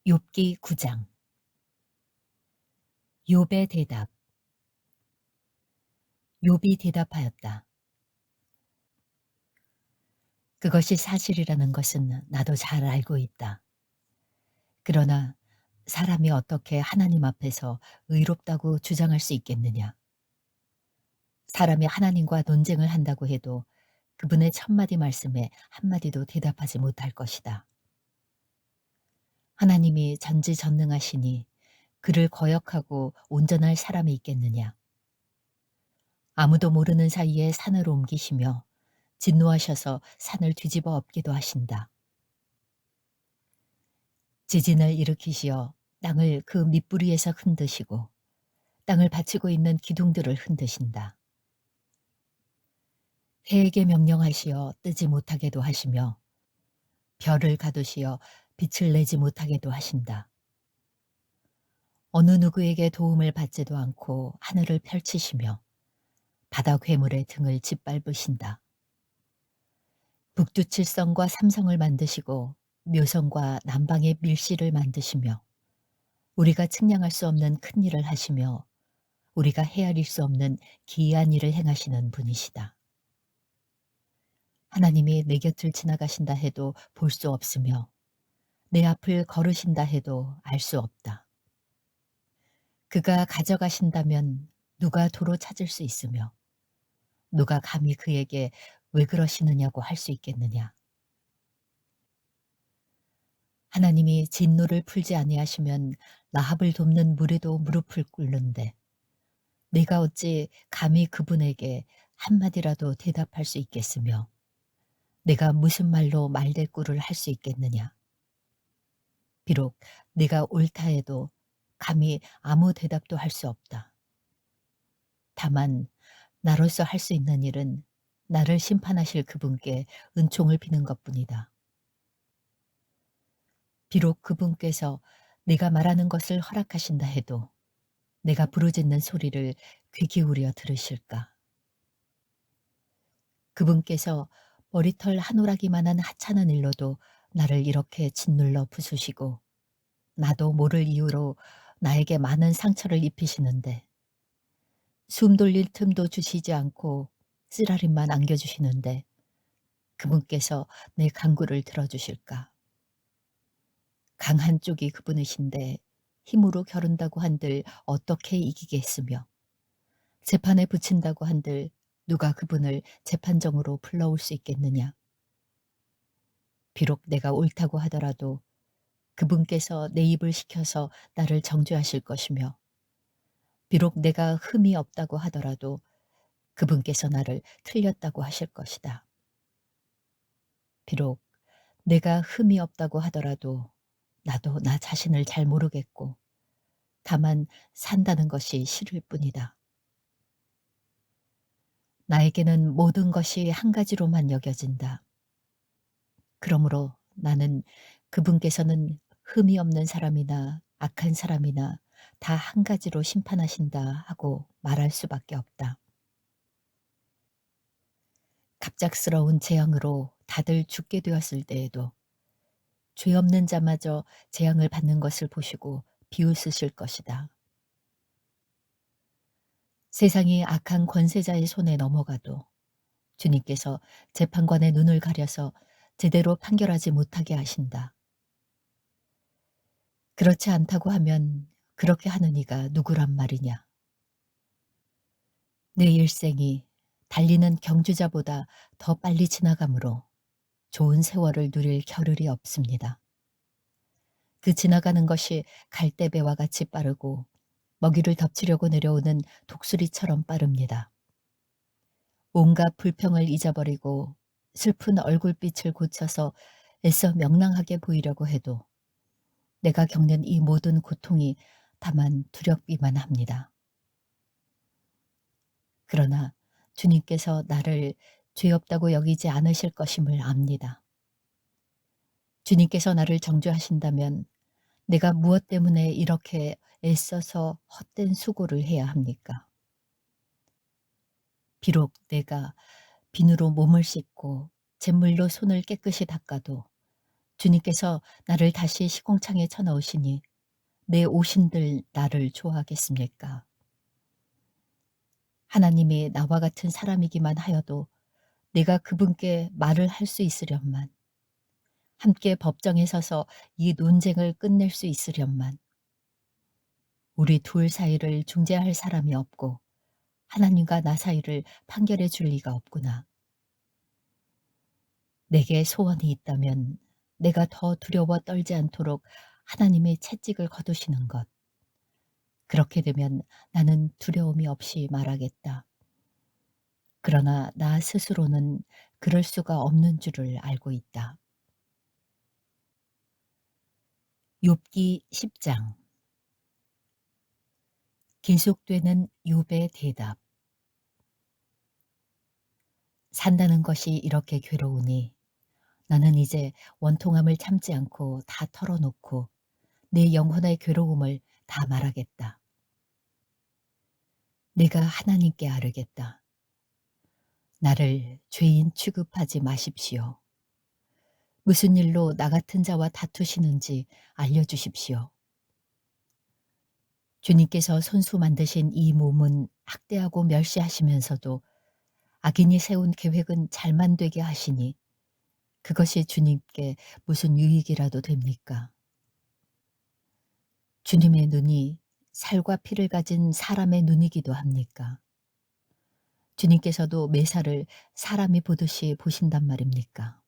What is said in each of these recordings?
욥기 9장. 욥의 대답. 욥이 대답하였다. 그것이 사실이라는 것은 나도 잘 알고 있다. 그러나 사람이 어떻게 하나님 앞에서 의롭다고 주장할 수 있겠느냐? 사람이 하나님과 논쟁을 한다고 해도 그분의 천마디 말씀에 한마디도 대답하지 못할 것이다. 하나님이 전지전능하시니 그를 거역하고 온전할 사람이 있겠느냐? 아무도 모르는 사이에 산을 옮기시며 진노하셔서 산을 뒤집어 엎기도 하신다. 지진을 일으키시어 땅을 그 밑부리에서 흔드시고 땅을 받치고 있는 기둥들을 흔드신다. 해에게 명령하시어 뜨지 못하게도 하시며 별을 가두시어 빛을 내지 못하게도 하신다. 어느 누구에게 도움을 받지도 않고 하늘을 펼치시며 바다 괴물의 등을 짓밟으신다. 북두칠성과 삼성을 만드시고 묘성과 남방의 밀실을 만드시며 우리가 측량할 수 없는 큰 일을 하시며 우리가 헤아릴 수 없는 기이한 일을 행하시는 분이시다. 하나님이 내 곁을 지나가신다 해도 볼 수 없으며 내 앞을 걸으신다 해도 알 수 없다. 그가 가져가신다면 누가 도로 찾을 수 있으며 누가 감히 그에게 왜 그러시느냐고 할 수 있겠느냐. 하나님이 진노를 풀지 아니하시면 라합을 돕는 물에도 무릎을 꿇는데 내가 어찌 감히 그분에게 한마디라도 대답할 수 있겠으며 내가 무슨 말로 말대꾸를 할 수 있겠느냐. 비록 내가 옳다 해도 감히 아무 대답도 할 수 없다. 다만 나로서 할 수 있는 일은 나를 심판하실 그분께 은총을 비는 것뿐이다. 비록 그분께서 내가 말하는 것을 허락하신다 해도 내가 부르짖는 소리를 귀 기울여 들으실까? 그분께서 머리털 한 오라기만한 하찮은 일로도 나를 이렇게 짓눌러 부수시고 나도 모를 이유로 나에게 많은 상처를 입히시는데 숨 돌릴 틈도 주시지 않고 쓰라림만 안겨주시는데 그분께서 내 간구를 들어주실까? 강한 쪽이 그분이신데 힘으로 겨룬다고 한들 어떻게 이기겠으며 재판에 붙인다고 한들 누가 그분을 재판정으로 불러올 수 있겠느냐? 비록 내가 옳다고 하더라도 그분께서 내 입을 시켜서 나를 정죄하실 것이며 비록 내가 흠이 없다고 하더라도 그분께서 나를 틀렸다고 하실 것이다. 비록 내가 흠이 없다고 하더라도 나도 나 자신을 잘 모르겠고 다만 산다는 것이 싫을 뿐이다. 나에게는 모든 것이 한 가지로만 여겨진다. 그러므로 나는 그분께서는 흠이 없는 사람이나 악한 사람이나 다 한 가지로 심판하신다 하고 말할 수밖에 없다. 갑작스러운 재앙으로 다들 죽게 되었을 때에도 죄 없는 자마저 재앙을 받는 것을 보시고 비웃으실 것이다. 세상이 악한 권세자의 손에 넘어가도 주님께서 재판관의 눈을 가려서 제대로 판결하지 못하게 하신다. 그렇지 않다고 하면 그렇게 하는 이가 누구란 말이냐. 내 일생이 달리는 경주자보다 더 빨리 지나가므로 좋은 세월을 누릴 겨를이 없습니다. 그 지나가는 것이 갈대배와 같이 빠르고 먹이를 덮치려고 내려오는 독수리처럼 빠릅니다. 온갖 불평을 잊어버리고 슬픈 얼굴빛을 고쳐서 애써 명랑하게 보이려고 해도 내가 겪는 이 모든 고통이 다만 두렵기만 합니다. 그러나 주님께서 나를 죄 없다고 여기지 않으실 것임을 압니다. 주님께서 나를 정죄하신다면 내가 무엇 때문에 이렇게 애써서 헛된 수고를 해야 합니까? 비록 내가 비누로 몸을 씻고 잿물로 손을 깨끗이 닦아도 주님께서 나를 다시 시궁창에 쳐넣으시니 내 오신들 나를 좋아하겠습니까? 하나님이 나와 같은 사람이기만 하여도 내가 그분께 말을 할 수 있으련만, 함께 법정에 서서 이 논쟁을 끝낼 수 있으련만, 우리 둘 사이를 중재할 사람이 없고 하나님과 나 사이를 판결해 줄 리가 없구나. 내게 소원이 있다면 내가 더 두려워 떨지 않도록 하나님의 채찍을 거두시는 것. 그렇게 되면 나는 두려움이 없이 말하겠다. 그러나 나 스스로는 그럴 수가 없는 줄을 알고 있다. 욥기 10장. 계속되는 욥의 대답. 산다는 것이 이렇게 괴로우니 나는 이제 원통함을 참지 않고 다 털어놓고 내 영혼의 괴로움을 다 말하겠다. 내가 하나님께 아뢰겠다. 나를 죄인 취급하지 마십시오. 무슨 일로 나 같은 자와 다투시는지 알려주십시오. 주님께서 손수 만드신 이 몸은 학대하고 멸시하시면서도 악인이 세운 계획은 잘만 되게 하시니 그것이 주님께 무슨 유익이라도 됩니까? 주님의 눈이 살과 피를 가진 사람의 눈이기도 합니까? 주님께서도 매사를 사람이 보듯이 보신단 말입니까?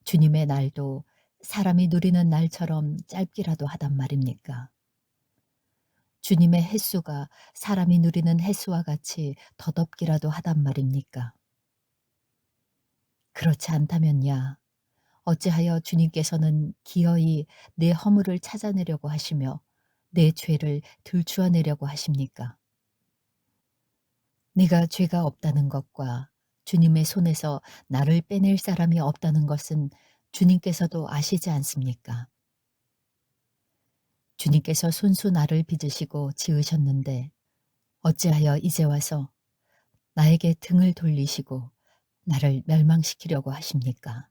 주님의 날도 사람이 누리는 날처럼 짧기라도 하단 말입니까? 주님의 횟수가 사람이 누리는 횟수와 같이 더덥기라도 하단 말입니까? 그렇지 않다면야 어찌하여 주님께서는 기어이 내 허물을 찾아내려고 하시며 내 죄를 들추어내려고 하십니까? 네가 죄가 없다는 것과 주님의 손에서 나를 빼낼 사람이 없다는 것은 주님께서도 아시지 않습니까? 주님께서 손수 나를 빚으시고 지으셨는데 어찌하여 이제 와서 나에게 등을 돌리시고 나를 멸망시키려고 하십니까?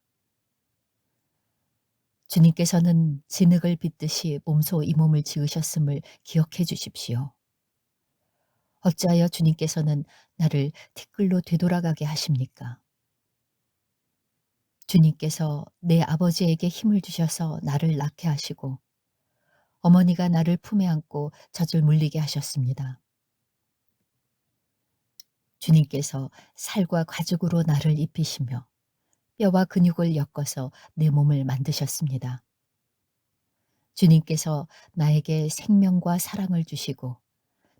주님께서는 진흙을 빚듯이 몸소 이 몸을 지으셨음을 기억해 주십시오. 어찌하여 주님께서는 나를 티끌로 되돌아가게 하십니까? 주님께서 내 아버지에게 힘을 주셔서 나를 낳게 하시고 어머니가 나를 품에 안고 젖을 물리게 하셨습니다. 주님께서 살과 가죽으로 나를 입히시며 뼈와 근육을 엮어서 내 몸을 만드셨습니다. 주님께서 나에게 생명과 사랑을 주시고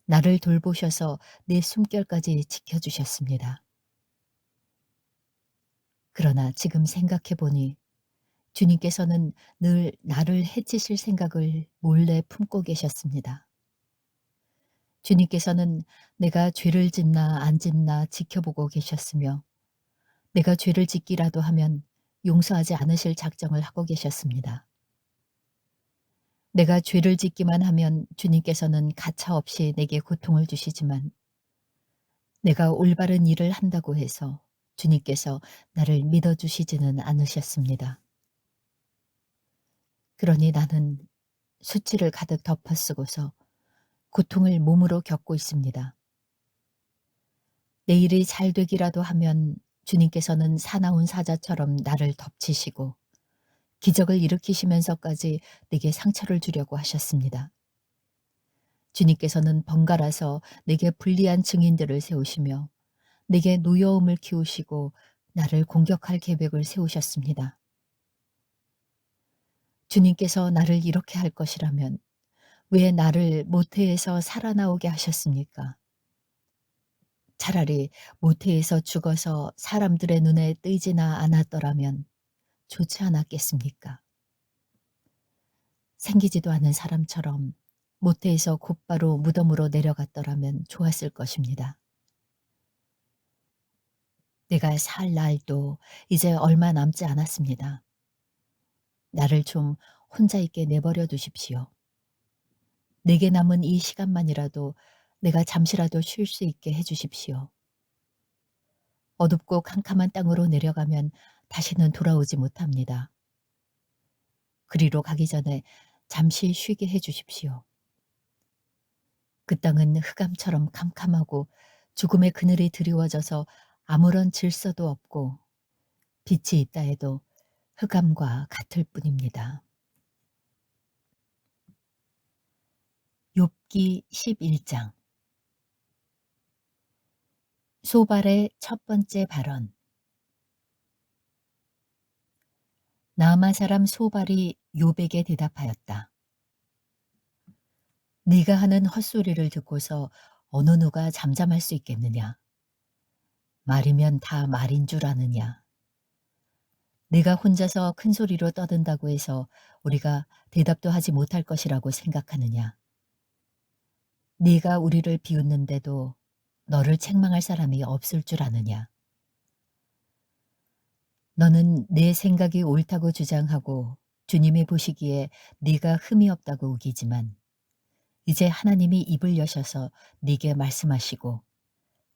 나를 돌보셔서 내 숨결까지 지켜주셨습니다. 그러나 지금 생각해 보니 주님께서는 늘 나를 해치실 생각을 몰래 품고 계셨습니다. 주님께서는 내가 죄를 짓나 안 짓나 지켜보고 계셨으며 내가 죄를 짓기라도 하면 용서하지 않으실 작정을 하고 계셨습니다. 내가 죄를 짓기만 하면 주님께서는 가차없이 내게 고통을 주시지만 내가 올바른 일을 한다고 해서 주님께서 나를 믿어주시지는 않으셨습니다. 그러니 나는 수치를 가득 덮어쓰고서 고통을 몸으로 겪고 있습니다. 내 일이 잘 되기라도 하면 주님께서는 사나운 사자처럼 나를 덮치시고 기적을 일으키시면서까지 내게 상처를 주려고 하셨습니다. 주님께서는 번갈아서 내게 불리한 증인들을 세우시며 내게 노여움을 키우시고 나를 공격할 계획을 세우셨습니다. 주님께서 나를 이렇게 할 것이라면 왜 나를 모태에서 살아나오게 하셨습니까? 차라리 모태에서 죽어서 사람들의 눈에 뜨이지나 않았더라면 좋지 않았겠습니까? 생기지도 않은 사람처럼 모태에서 곧바로 무덤으로 내려갔더라면 좋았을 것입니다. 내가 살 날도 이제 얼마 남지 않았습니다. 나를 좀 혼자 있게 내버려 두십시오. 내게 남은 이 시간만이라도 내가 잠시라도 쉴 수 있게 해 주십시오. 어둡고 캄캄한 땅으로 내려가면 다시는 돌아오지 못합니다. 그리로 가기 전에 잠시 쉬게 해 주십시오. 그 땅은 흑암처럼 캄캄하고 죽음의 그늘이 드리워져서 아무런 질서도 없고 빛이 있다 해도 흑암과 같을 뿐입니다. 욥기 11장. 소발의 첫 번째 발언. 나아마 사람 소발이 욥에게 대답하였다. 네가 하는 헛소리를 듣고서 어느 누가 잠잠할 수 있겠느냐? 말이면 다 말인 줄 아느냐? 네가 혼자서 큰 소리로 떠든다고 해서 우리가 대답도 하지 못할 것이라고 생각하느냐? 네가 우리를 비웃는데도 너를 책망할 사람이 없을 줄 아느냐? 너는 내 생각이 옳다고 주장하고 주님이 보시기에 네가 흠이 없다고 우기지만 이제 하나님이 입을 여셔서 네게 말씀하시고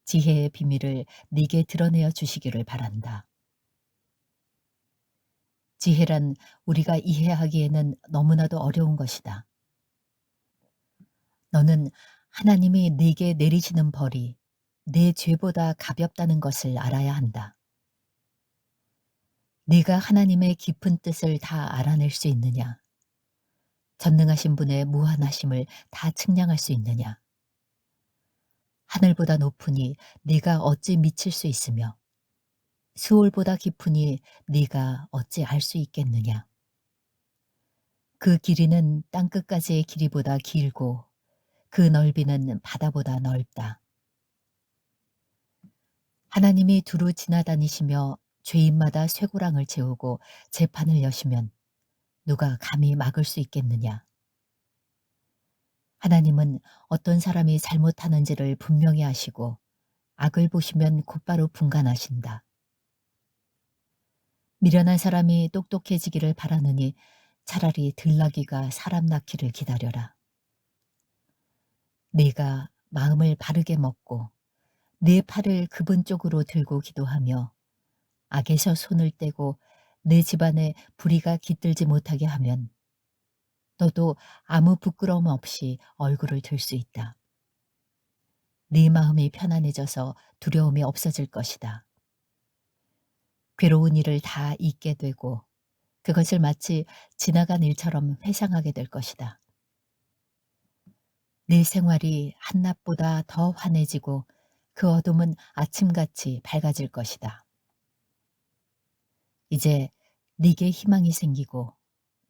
지혜의 비밀을 네게 드러내어 주시기를 바란다. 지혜란 우리가 이해하기에는 너무나도 어려운 것이다. 너는 하나님이 네게 내리시는 벌이 내 죄보다 가볍다는 것을 알아야 한다. 네가 하나님의 깊은 뜻을 다 알아낼 수 있느냐? 전능하신 분의 무한하심을 다 측량할 수 있느냐? 하늘보다 높으니 네가 어찌 미칠 수 있으며 수올보다 깊으니 네가 어찌 알 수 있겠느냐? 그 길이는 땅끝까지의 길이보다 길고 그 넓이는 바다보다 넓다. 하나님이 두루 지나다니시며 죄인마다 쇠고랑을 채우고 재판을 여시면 누가 감히 막을 수 있겠느냐? 하나님은 어떤 사람이 잘못하는지를 분명히 아시고 악을 보시면 곧바로 분간하신다. 미련한 사람이 똑똑해지기를 바라느니 차라리 들나귀가 사람 낳기를 기다려라. 네가 마음을 바르게 먹고 네 팔을 그분 쪽으로 들고 기도하며 악에서 손을 떼고 내 집안에 불의가 깃들지 못하게 하면 너도 아무 부끄러움 없이 얼굴을 들 수 있다. 네 마음이 편안해져서 두려움이 없어질 것이다. 괴로운 일을 다 잊게 되고 그것을 마치 지나간 일처럼 회상하게 될 것이다. 내 생활이 한낮보다 더 환해지고 그 어둠은 아침같이 밝아질 것이다. 이제 네게 희망이 생기고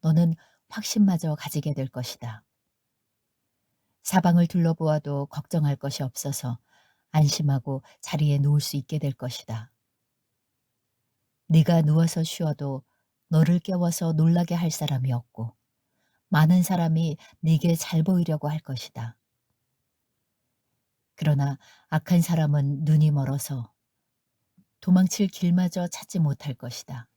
너는 확신마저 가지게 될 것이다. 사방을 둘러보아도 걱정할 것이 없어서 안심하고 자리에 누울 수 있게 될 것이다. 네가 누워서 쉬어도 너를 깨워서 놀라게 할 사람이 없고 많은 사람이 네게 잘 보이려고 할 것이다. 그러나 악한 사람은 눈이 멀어서 도망칠 길마저 찾지 못할 것이다.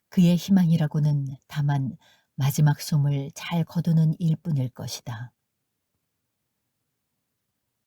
그의 희망이라고는 다만 마지막 숨을 잘 거두는 일뿐일 것이다.